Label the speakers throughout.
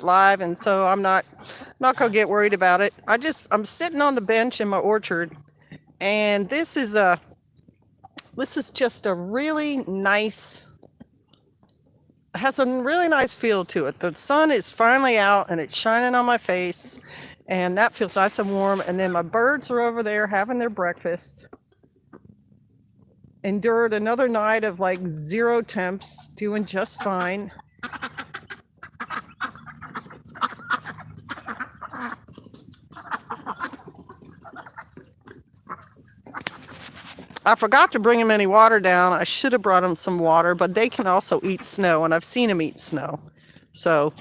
Speaker 1: live, and so I'm not gonna get worried about it. I'm sitting on the bench in my orchard, and this is just a really nice. It has a really nice feel to it. The sun is finally out and it's shining on my face, and that feels nice and warm. And then my birds are over there having their breakfast. Endured another night of like 0 temps, doing just fine. I forgot to bring them any water down. I should have brought them some water, but they can also eat snow, and I've seen them eat snow. So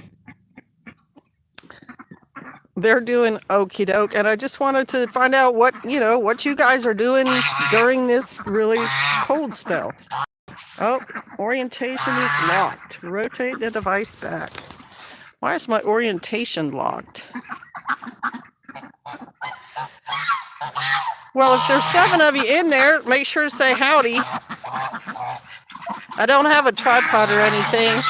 Speaker 1: they're doing okie doke, and I just wanted to find out what you guys are doing during this really cold spell. Oh, orientation is locked. Rotate the device back. Why is my orientation locked? Well, if there's 7 of you in there, make sure to say howdy. I don't have a tripod or anything.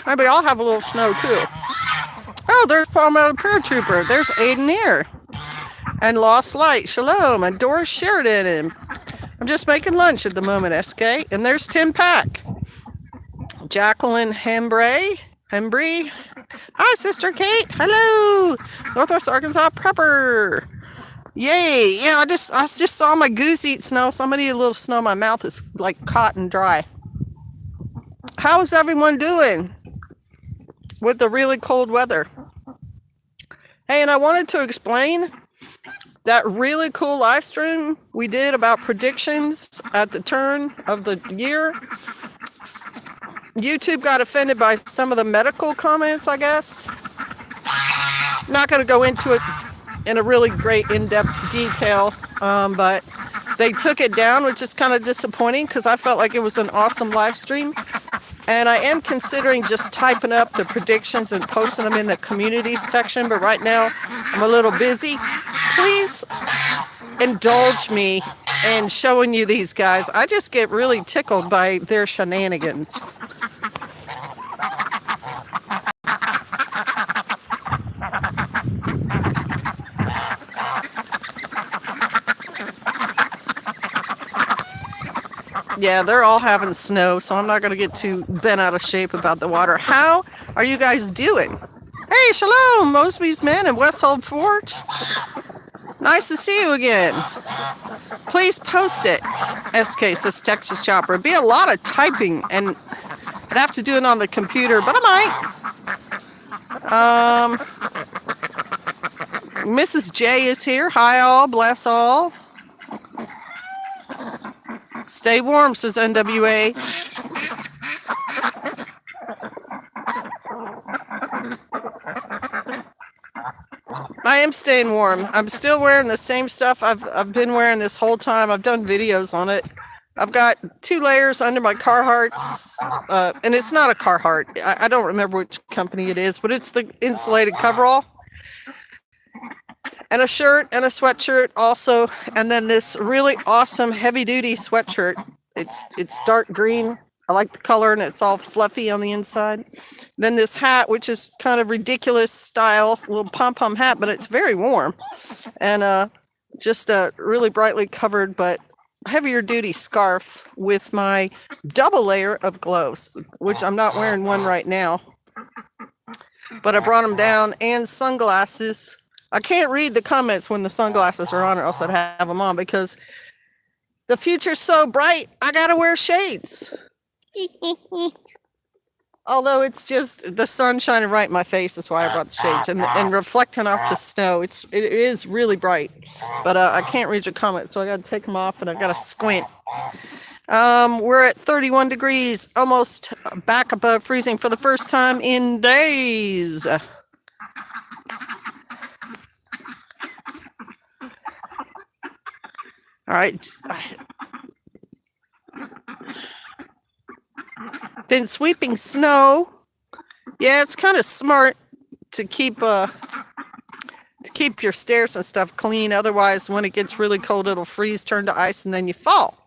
Speaker 1: Maybe I'll have a little snow too. Oh, there's Palmetto Paratrooper. There's Aiden here. And Lost Light. Shalom. And Doris Sheridan. And I'm just making lunch at the moment, SK. And there's Tim Pack. Jacqueline Hembry. Hi, Sister Kate. Hello. Northwest Arkansas Prepper. Yay. Yeah, I just saw my goose eat snow. Somebody a little snow. My mouth is like caught and dry. How's everyone doing with the really cold weather? Hey, and I wanted to explain that really cool live stream we did about predictions at the turn of the year. YouTube got offended by some of the medical comments, I guess. Not going to go into it in a really great in-depth detail, but they took it down, which is kind of disappointing because I felt like it was an awesome live stream. And I am considering just typing up the predictions and posting them in the community section, but right now I'm a little busy. Please indulge me in showing you these guys. I just get really tickled by their shenanigans. Yeah, they're all having snow, so I'm not going to get too bent out of shape about the water. How are you guys doing? Hey, shalom, Mosby's Men and Westhold Forge. Nice to see you again. Please post it. SK says Texas Chopper. It'd be a lot of typing, and I'd have to do it on the computer, but I might. Mrs. J is here. Hi all, bless all. Stay warm, says NWA. I am staying warm. I'm still wearing the same stuff I've been wearing this whole time. I've done videos on it. I've got 2 layers under my Carhartts, and it's not a Carhartt. I don't remember which company it is, but it's the insulated coverall. And a shirt and a sweatshirt also, and then this really awesome heavy-duty sweatshirt. It's dark green. I like the color, and it's all fluffy on the inside. Then this hat, which is kind of ridiculous style, little pom-pom hat, but it's very warm. And just a really brightly covered but heavier duty scarf with my double layer of gloves, which I'm not wearing one right now. But I brought them down, and sunglasses. I can't read the comments when the sunglasses are on, or else I'd have them on, because the future's so bright, I gotta wear shades. Although it's just the sun shining right in my face, that's why I brought the shades, and reflecting off the snow. It is really bright, but I can't read your comments, so I gotta take them off, and I gotta squint. We're at 31 degrees, almost back above freezing for the first time in days. All right. Been sweeping snow. Yeah, it's kind of smart to keep keep your stairs and stuff clean. Otherwise, when it gets really cold, it'll freeze, turn to ice, and then you fall.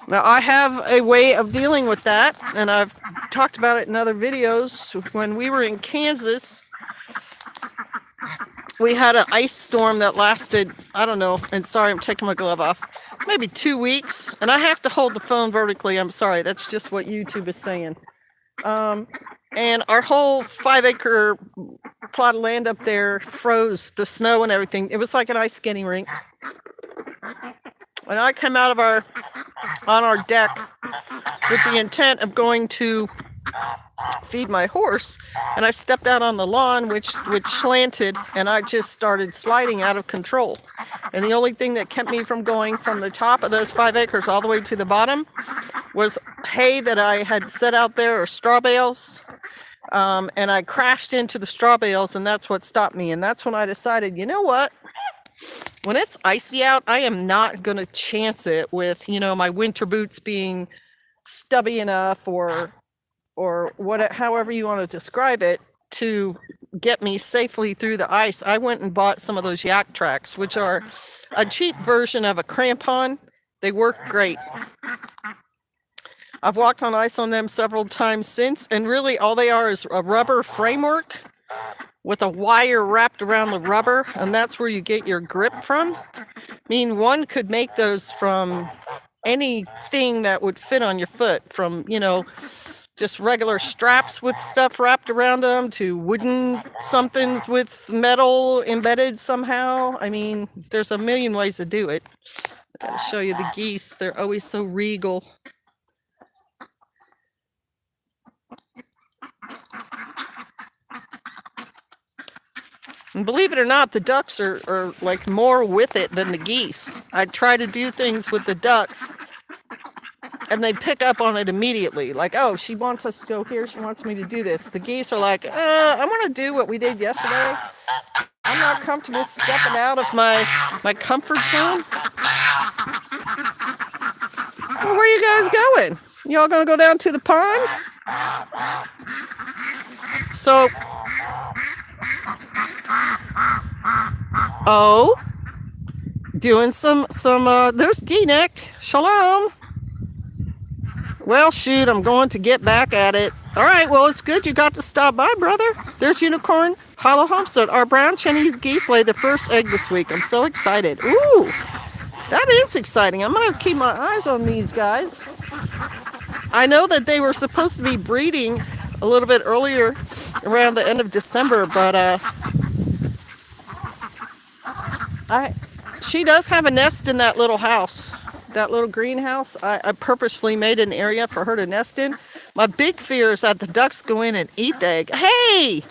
Speaker 1: Now, I have a way of dealing with that, and I've talked about it in other videos. When we were in Kansas, we had an ice storm that lasted, I don't know, and sorry, I'm taking my glove off, maybe 2 weeks. And I have to hold the phone vertically. I'm sorry. That's just what YouTube is saying. And our whole 5-acre plot of land up there froze, the snow and everything. It was like an ice skating rink. And I came out of on our deck with the intent of going to feed my horse, and I stepped out on the lawn, which slanted, and I just started sliding out of control. And the only thing that kept me from going from the top of those 5 acres all the way to the bottom was hay that I had set out there, or straw bales. And I crashed into the straw bales, and that's what stopped me. And that's when I decided, you know what? When it's icy out, I am not going to chance it with, my winter boots being stubby enough or however you want to describe it, to get me safely through the ice. I went and bought some of those yak tracks, which are a cheap version of a crampon. They work great. I've walked on ice on them several times since, and really all they are is a rubber framework with a wire wrapped around the rubber, and that's where you get your grip from. I mean, one could make those from anything that would fit on your foot, from, just regular straps with stuff wrapped around them to wooden somethings with metal embedded somehow. I mean, there's a million ways to do it. I'll show you the geese. They're always so regal. And believe it or not, the ducks are like more with it than the geese. I try to do things with the ducks, and they pick up on it immediately. Like, oh, she wants us to go here. She wants me to do this. The geese are like, I want to do what we did yesterday. I'm not comfortable stepping out of my comfort zone. Well, where are you guys going? Y'all gonna go down to the pond? So, doing some there's D-Neck. Shalom. Well, shoot, I'm going to get back at it. All right, well, it's good you got to stop by, brother. There's Unicorn Hollow Homestead. Our brown Chinese geese laid the first egg this week. I'm so excited. Ooh, that is exciting. I'm going to keep my eyes on these guys. I know that they were supposed to be breeding a little bit earlier, around the end of December, but she does have a nest in that little house. That little greenhouse. I purposefully made an area for her to nest in. My big fear is that the ducks go in and eat the egg. Hey!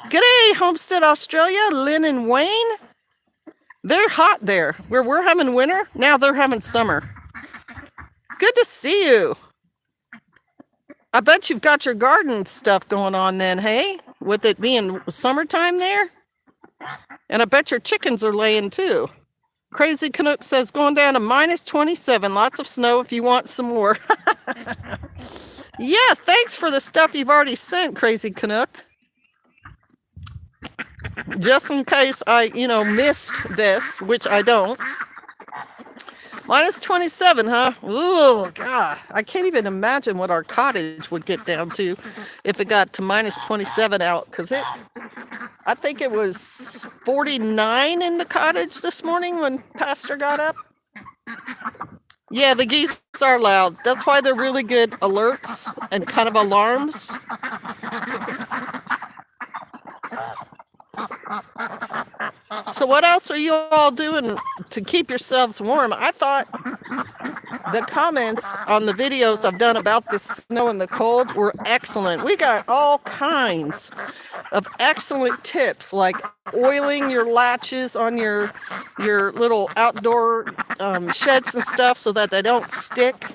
Speaker 1: G'day, Homestead, Australia, Lynn and Wayne. They're hot there. Where we're having winter, now they're having summer. Good to see you. I bet you've got your garden stuff going on then, hey? With it being summertime there? And I bet your chickens are laying too. Crazy Canuck says, going down to minus 27. Lots of snow if you want some more. Yeah, thanks for the stuff you've already sent, Crazy Canuck. Just in case I, missed this, which I don't. Minus 27, huh? Ooh, God. I can't even imagine what our cottage would get down to if it got to minus 27 out. Because I think it was 49 in the cottage this morning when Pastor got up. Yeah, the geese are loud. That's why they're really good alerts and kind of alarms. So what else are you all doing to keep yourselves warm? I thought the comments on the videos I've done about the snow and the cold were excellent. We got all kinds of excellent tips, like oiling your latches on your little outdoor sheds and stuff so that they don't stick.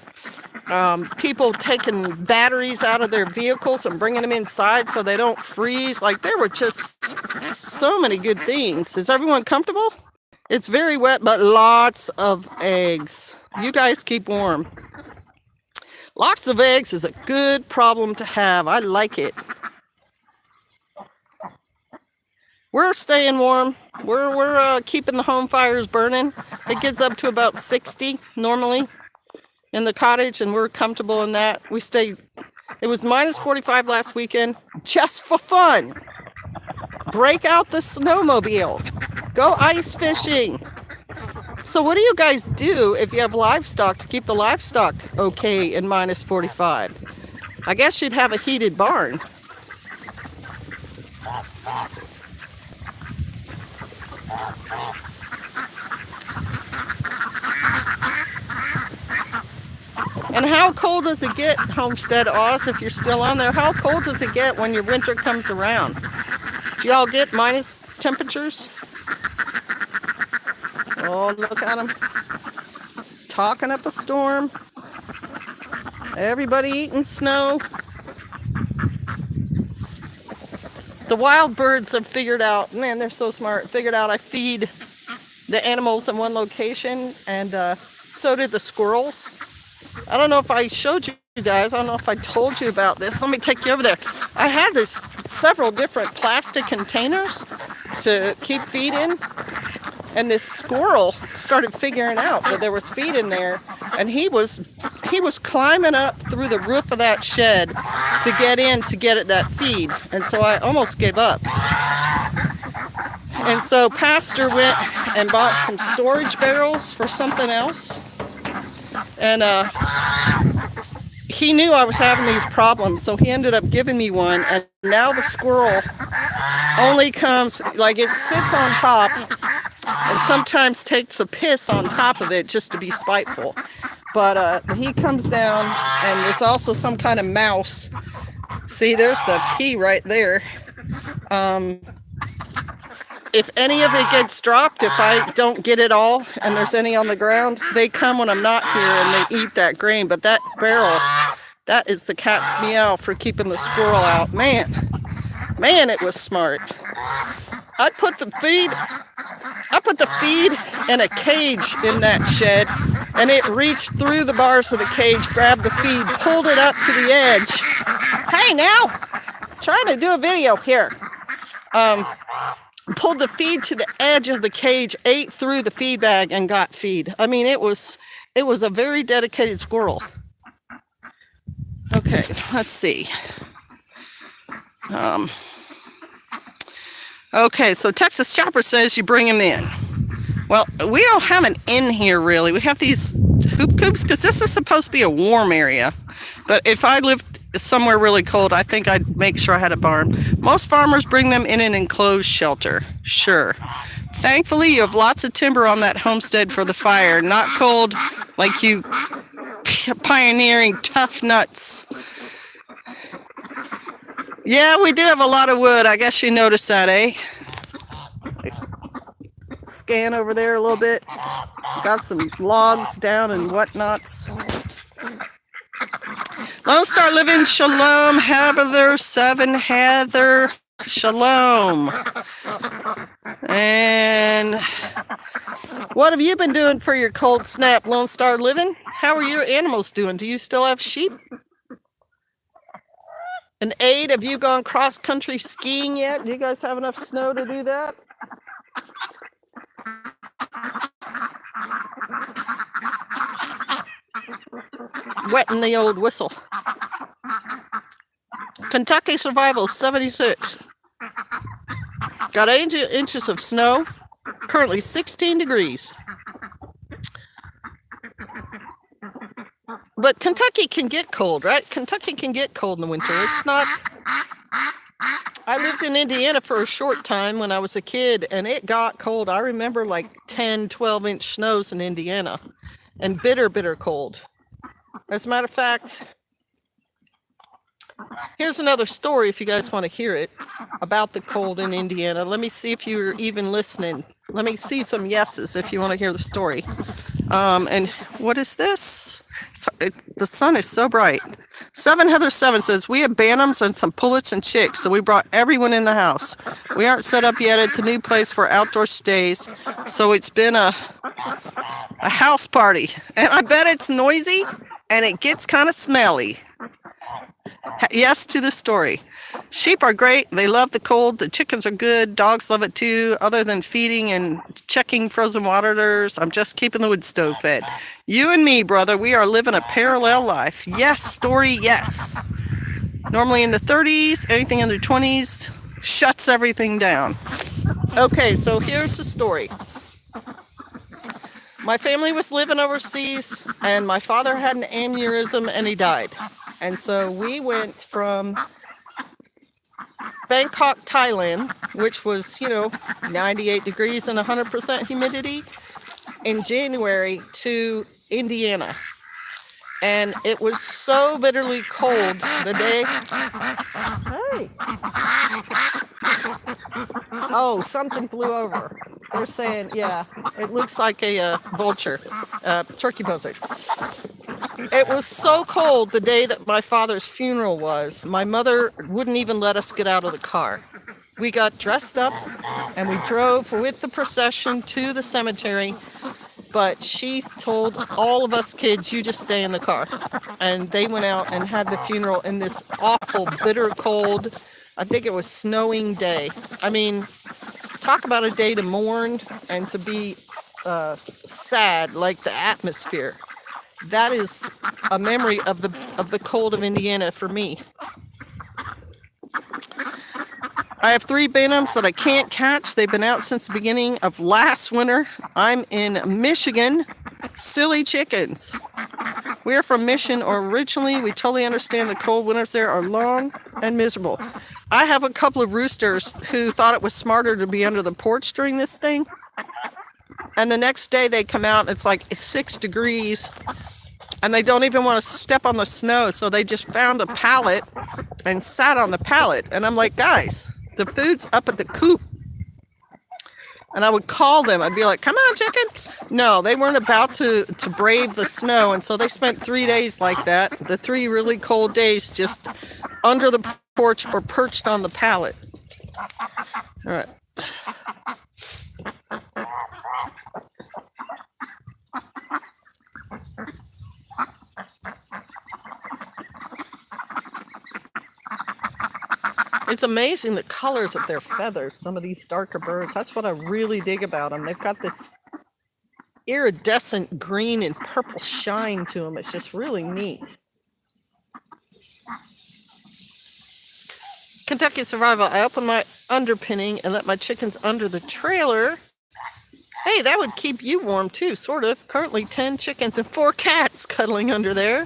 Speaker 1: People taking batteries out of their vehicles and bringing them inside so they don't freeze. Like, there were just so many good things. Is everyone comfortable? It's very wet, but lots of eggs. You guys keep warm. Lots of eggs is a good problem to have. I like it. We're staying warm. We're keeping the home fires burning. It gets up to about 60 normally in the cottage, and we're comfortable in that. We stay. It was minus 45 last weekend, just for fun. Break out the snowmobile. Go ice fishing. So what do you guys do if you have livestock to keep the livestock okay in minus 45? I guess you'd have a heated barn. And how cold does it get, Homestead Oz, if you're still on there? How cold does it get when your winter comes around? Do y'all get minus temperatures? Oh, look at them. Talking up a storm. Everybody eating snow. The wild birds have figured out, man, they're so smart, figured out I feed the animals in one location, and so did the squirrels. I don't know if I showed you guys, I don't know if I told you about this. Let me take you over there. I had several different plastic containers to keep feed in, and this squirrel started figuring out that there was feed in there, and he was climbing up through the roof of that shed to get in to get at that feed, and so I almost gave up. And so Pastor went and bought some storage barrels for something else, and he knew I was having these problems, so he ended up giving me one, and now the squirrel only comes, like, it sits on top and sometimes takes a piss on top of it just to be spiteful. But he comes down, and there's also some kind of mouse. See, there's the pea right there. If any of it gets dropped, if I don't get it all, and there's any on the ground, they come when I'm not here and they eat that grain. But that barrel, that is the cat's meow for keeping the squirrel out. Man, it was smart. I put the feed in a cage in that shed, and it reached through the bars of the cage, grabbed the feed, pulled it up to the edge. Hey, now, trying to do a video here. Pulled the feed to the edge of the cage, ate through the feed bag, and got feed. I mean, it was a very dedicated squirrel. Okay, let's see. Okay, so Texas Chopper says you bring him in. Well, we don't have an inn here, really. We have these hoop coops because this is supposed to be a warm area. But if I lived somewhere really cold, I think I'd make sure I had a barn. Most farmers bring them in an enclosed shelter. Sure. Thankfully, you have lots of timber on that homestead for the fire. Not cold like you pioneering tough nuts. Yeah, we do have a lot of wood. I guess you noticed that, eh? Scan over there a little bit. Got some logs down and whatnots. Lone Star Living, shalom. Heather 7, Heather, shalom. And what have you been doing for your cold snap, Lone Star Living? How are your animals doing? Do you still have sheep? And Aid, have you gone cross-country skiing yet? Do you guys have enough snow to do that? Wetting the old whistle. Kentucky survival, 76. Got 8 inches of snow. Currently 16 degrees. But Kentucky can get cold, right? Kentucky can get cold in the winter. It's not... I lived in Indiana for a short time when I was a kid, and it got cold. I remember like 10, 12-inch snows in Indiana, and bitter, bitter cold. As a matter of fact, here's another story if you guys want to hear it about the cold in Indiana. Let me see if you're even listening. Let me see some yeses if you want to hear the story. And what is this? The sun is so bright. 7 Heather 7 says, we have bantams and some pullets and chicks, so we brought everyone in the house. We aren't set up yet at the new place for outdoor stays, so it's been a house party. And I bet it's noisy and it gets kind of smelly. Yes to the story. Sheep are great. They love the cold. The chickens are good. Dogs love it too. Other than feeding and checking frozen waters, I'm just keeping the wood stove fed. You and me, brother, we are living a parallel life. Yes, story, yes. Normally in the 30s, anything under 20s shuts everything down. Okay, so here's the story. My family was living overseas, and my father had an aneurysm, and he died. And so we went from Bangkok, Thailand, which was, 98 degrees and 100% humidity, in January to Indiana. And it was so bitterly cold the day. Hey. Oh, something flew over. They're saying, yeah, it looks like a vulture, turkey buzzard. It was so cold the day that my father's funeral was. My mother wouldn't even let us get out of the car. We got dressed up and we drove with the procession to the cemetery. But she told all of us kids, you just stay in the car. And they went out and had the funeral in this awful, bitter cold, I think it was snowing day. I mean, talk about a day to mourn and to be sad, like the atmosphere. That is a memory of the cold of Indiana for me. I have 3 bantams that I can't catch. They've been out since the beginning of last winter. I'm in Michigan. Silly chickens. We are from Michigan originally. We totally understand the cold winters there are long and miserable. I have a couple of roosters who thought it was smarter to be under the porch during this thing. And the next day they come out and it's like 6 degrees. And they don't even want to step on the snow. So they just found a pallet and sat on the pallet. And I'm like, guys, the food's up at the coop. And I would call them. I'd be like, come on, chicken. No, they weren't about to brave the snow. And so they spent 3 days like that. The 3 really cold days just under the porch or perched on the pallet. All right. It's amazing the colors of their feathers, some of these darker birds. That's what I really dig about them. They've got this iridescent green and purple shine to them. It's just really neat. Kentucky Survival. I opened my underpinning and let my chickens under the trailer. Hey, that would keep you warm too, sort of. Currently 10 chickens and 4 cats cuddling under there.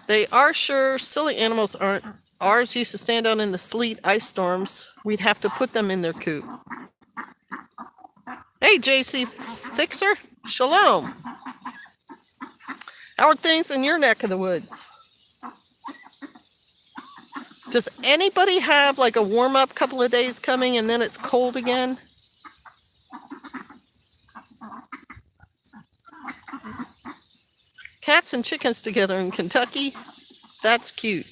Speaker 1: They are sure silly animals aren't. Ours used to stand out in the sleet ice storms. We'd have to put them in their coop. Hey, JC Fixer. Shalom. How are things in your neck of the woods? Does anybody have like a warm-up couple of days coming and then it's cold again? Cats and chickens together in Kentucky. That's cute.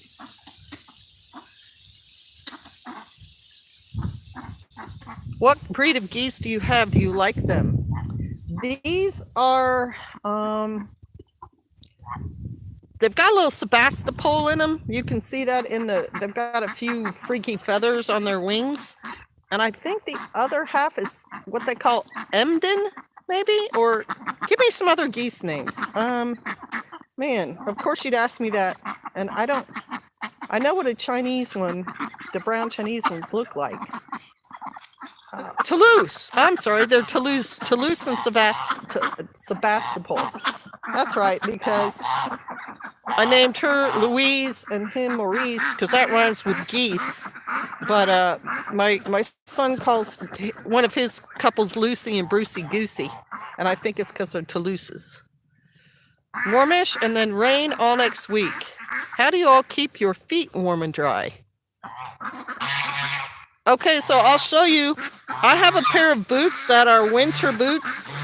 Speaker 1: What breed of geese do you have? Do you like them? These are, they've got a little Sebastopol in them. You can see that they've got a few freaky feathers on their wings. And I think the other half is what they call Emden, maybe? Or give me some other geese names. Man, of course you'd ask me that. And I know what a Chinese one, the brown Chinese ones look like. Toulouse. I'm sorry, they're Toulouse. Toulouse and Sebastopol. That's right, because I named her Louise and him Maurice because that rhymes with geese. But my son calls one of his couples Lucy and Brucey Goosey. And I think it's because they're Toulouses. Warmish and then rain all next week. How do you all keep your feet warm and dry? Okay, so I'll show you. I have a pair of boots that are winter boots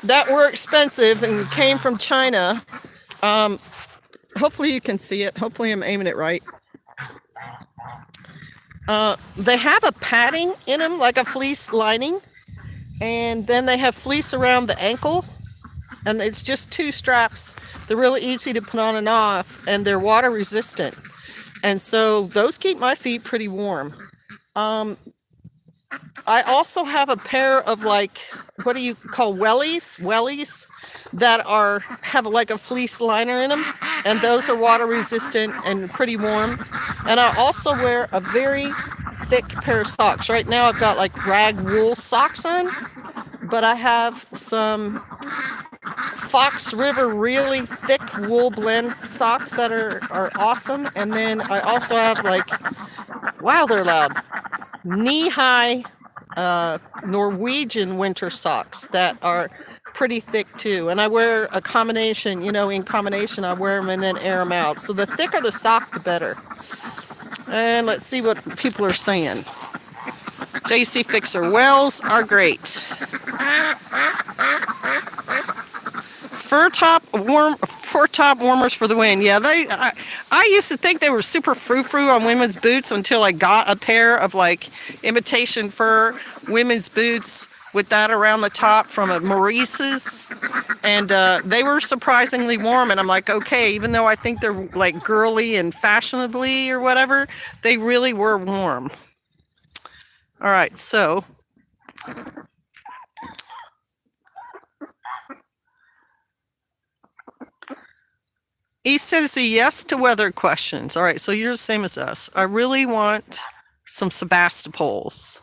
Speaker 1: that were expensive and came from China. Hopefully you can see it. Hopefully I'm aiming it right. They have a padding in them, like a fleece lining. And then they have fleece around the ankle. And it's just two straps. They're really easy to put on and off, and they're water resistant. And so those keep my feet pretty warm. Um, I also have a pair of, like, what do you call wellies that are have like a fleece liner in them, and those are water resistant and pretty warm. And I also wear a very thick pair of socks. Right now I've got like rag wool socks on, but I have some Fox River really thick wool blend socks that are awesome. And then I also have, like, wow, they're loud, knee-high Norwegian winter socks that are pretty thick too. And I wear a combination, in combination I wear them and then air them out. So the thicker the sock, the better. And let's see what people are saying. JC Fixer, wells are great. Fur top warmers for the wind. Yeah, I used to think they were super frou-frou on women's boots until I got a pair of, like, imitation fur women's boots with that around the top from a Maurice's, and they were surprisingly warm. And I'm like, okay, even though I think they're like girly and fashionably or whatever, they really were warm. All right, so East says the yes to weather questions. All right, so you're the same as us. I really want some Sebastopols.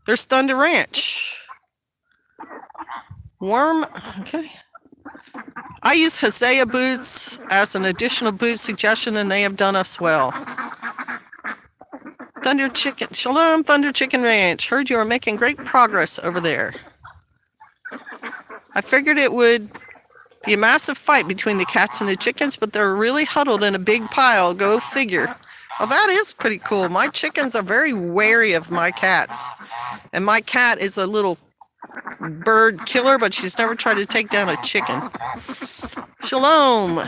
Speaker 1: There's Thunder Ranch. Warm, okay. I use Hosea boots as an additional boot suggestion, and they have done us well. Thunder Chicken, Shalom Thunder Chicken Ranch. Heard you are making great progress over there. I figured it would be a massive fight between the cats and the chickens, but they're really huddled in a big pile. Go figure. Well, that is pretty cool. My chickens are very wary of my cats. And my cat is a little bird killer, but she's never tried to take down a chicken. Shalom.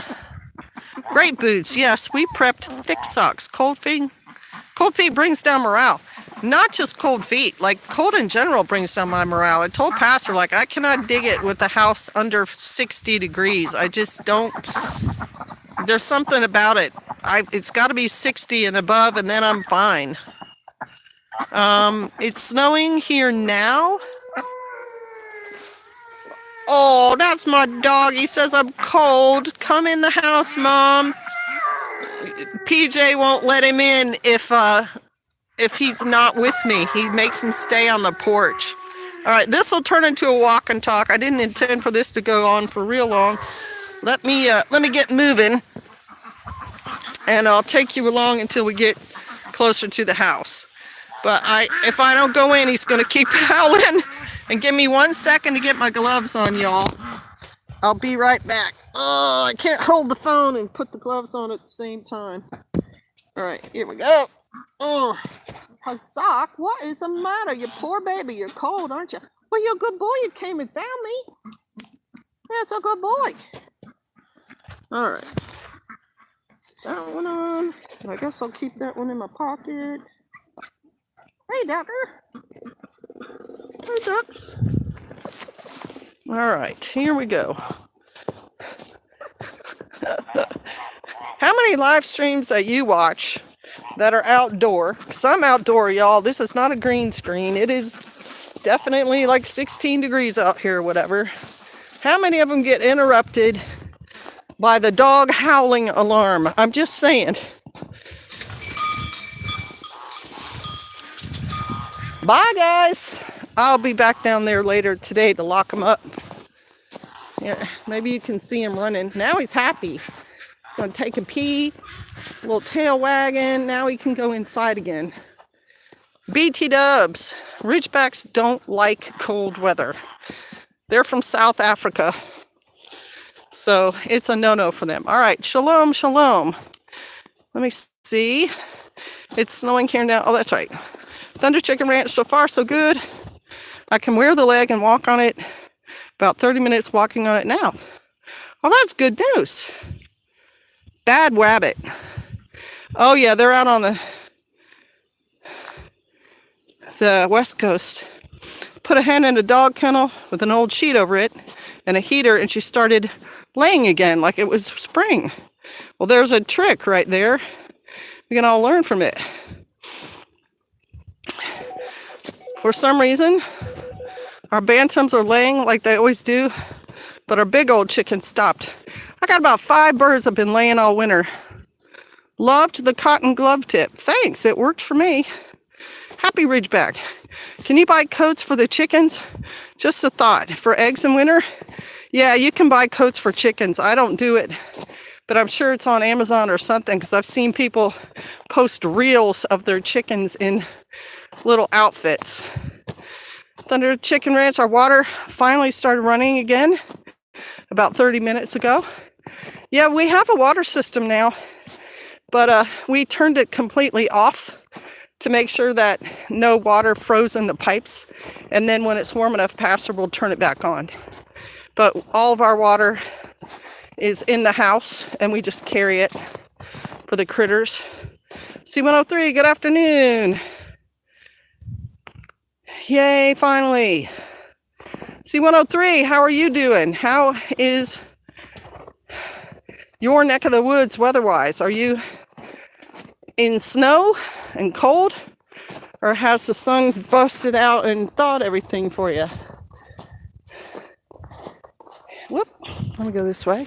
Speaker 1: Great boots. Yes, we prepped thick socks. Cold feet brings down morale. Not just cold feet, like cold in general brings down my morale. I told Pastor, like, I cannot dig it with the house under 60 degrees. I just don't, there's something about it. It's got to be 60 and above, and then I'm fine. It's snowing here now. Oh, that's my dog. He says I'm cold. Come in the house, Mom. PJ won't let him in if he's not with me. He makes him stay on the porch. All right, this will turn into a walk and talk. I didn't intend for this to go on for real long. Let me get moving, and I'll take you along until we get closer to the house. But if I don't go in, he's going to keep howling. And give me 1 second to get my gloves on, y'all. I'll be right back. Oh, I can't hold the phone and put the gloves on at the same time. All right, here we go. Oh, Hazak, what is the matter? You poor baby, you're cold, aren't you? Well, you're a good boy. You came and found me. That's a good boy. All right. That one on. I guess I'll keep that one in my pocket. Hey, Ducker. Hey, Duck. All right, here we go. How many live streams that you watch that are outdoor? Because I'm outdoor, y'all. This is not a green screen. It is definitely like 16 degrees out here or whatever. How many of them get interrupted by the dog howling alarm? I'm just saying. Bye, guys. I'll be back down there later today to lock him up. Yeah, maybe you can see him running. Now he's happy. He's going to take a pee, a little tail wagging. Now he can go inside again. BT Dubs. Ridgebacks don't like cold weather. They're from South Africa. So it's a no-no for them. All right, shalom, shalom. Let me see. It's snowing here now. Oh, that's right. Thunder Chicken Ranch, so far so good. I can wear the leg and walk on it. About 30 minutes walking on it now. Well, that's good news. Bad Wabbit. Oh, yeah, they're out on the West Coast. put a hen in a dog kennel with an old sheet over it and a heater, and she started laying again like it was spring. Well, there's a trick right there. We can all learn from it. For some reason, our bantams are laying like they always do, but our big old chickens stopped. I got about 5 birds that have been laying all winter. Loved the cotton glove tip. Thanks, it worked for me. Happy Ridgeback. Can you buy coats for the chickens? Just a thought. For eggs in winter? Yeah, you can buy coats for chickens. I don't do it, but I'm sure it's on Amazon or something, because I've seen people post reels of their chickens in little outfits. Thunder Chicken Ranch, our water finally started running again about 30 minutes ago. Yeah, we have a water system now, but we turned it completely off to make sure that no water froze in the pipes. And then when it's warm enough, Pastor will turn it back on. But all of our water is in the house, and we just carry it for the critters. C103, good afternoon. Yay, finally. C103, how are you doing? How is your neck of the woods weather-wise? Are you in snow and cold, or has the sun busted out and thawed everything for you? Whoop, let me go this way.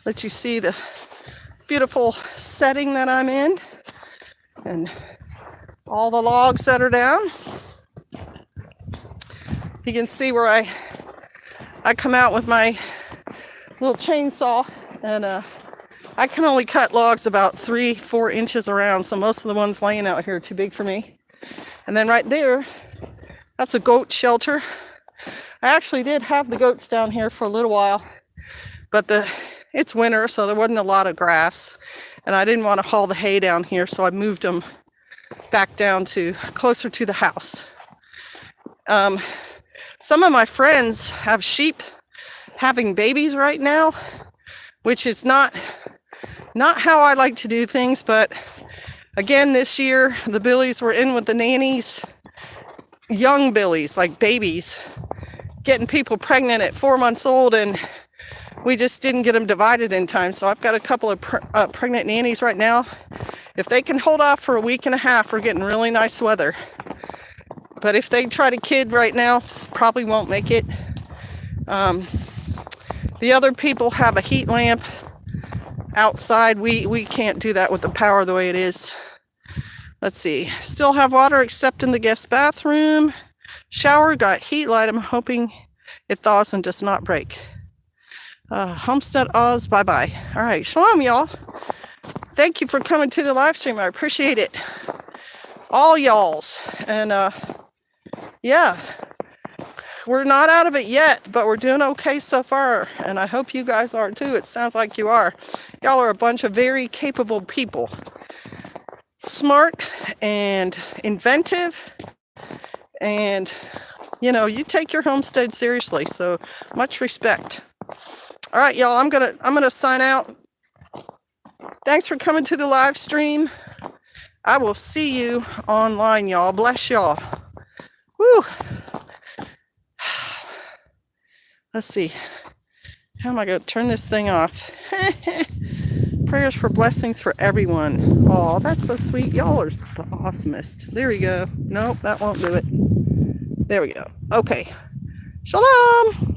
Speaker 1: Let you see the beautiful setting that I'm in and all the logs that are down. You can see where I come out with my little chainsaw, and I can only cut logs about 3-4 inches around, so most of the ones laying out here are too big for me. And then right there, that's a goat shelter. I actually did have the goats down here for a little while, but it's winter, so there wasn't a lot of grass, and I didn't want to haul the hay down here, so I moved them back down to closer to the house. Some of my friends have sheep having babies right now, which is not how I like to do things, but again, this year, the billies were in with the nannies, young billies, like babies, getting people pregnant at 4 months old, and we just didn't get them divided in time. So I've got a couple of pregnant nannies right now. If they can hold off for a week and a half, we're getting really nice weather. But if they try to kid right now, probably won't make it. The other people have a heat lamp outside. We can't do that with the power the way it is. Let's see. Still have water except in the guest bathroom. Shower, got heat light. I'm hoping it thaws and does not break. Homestead Oz, bye-bye. All right, shalom, y'all. Thank you for coming to the live stream. I appreciate it. All y'alls. And yeah, we're not out of it yet, but we're doing okay so far, and I hope you guys are too. It sounds like you are. Y'all are a bunch of very capable people. Smart and inventive, and you take your homestead seriously, so much respect. All right, y'all, I'm gonna sign out. Thanks for coming to the live stream. I will see you online, y'all. Bless y'all. Woo. Let's see. How am I going to turn this thing off? Prayers for blessings for everyone. Oh, that's so sweet. Y'all are the awesomest. There we go. Nope, that won't do it. There we go. Okay. Shalom.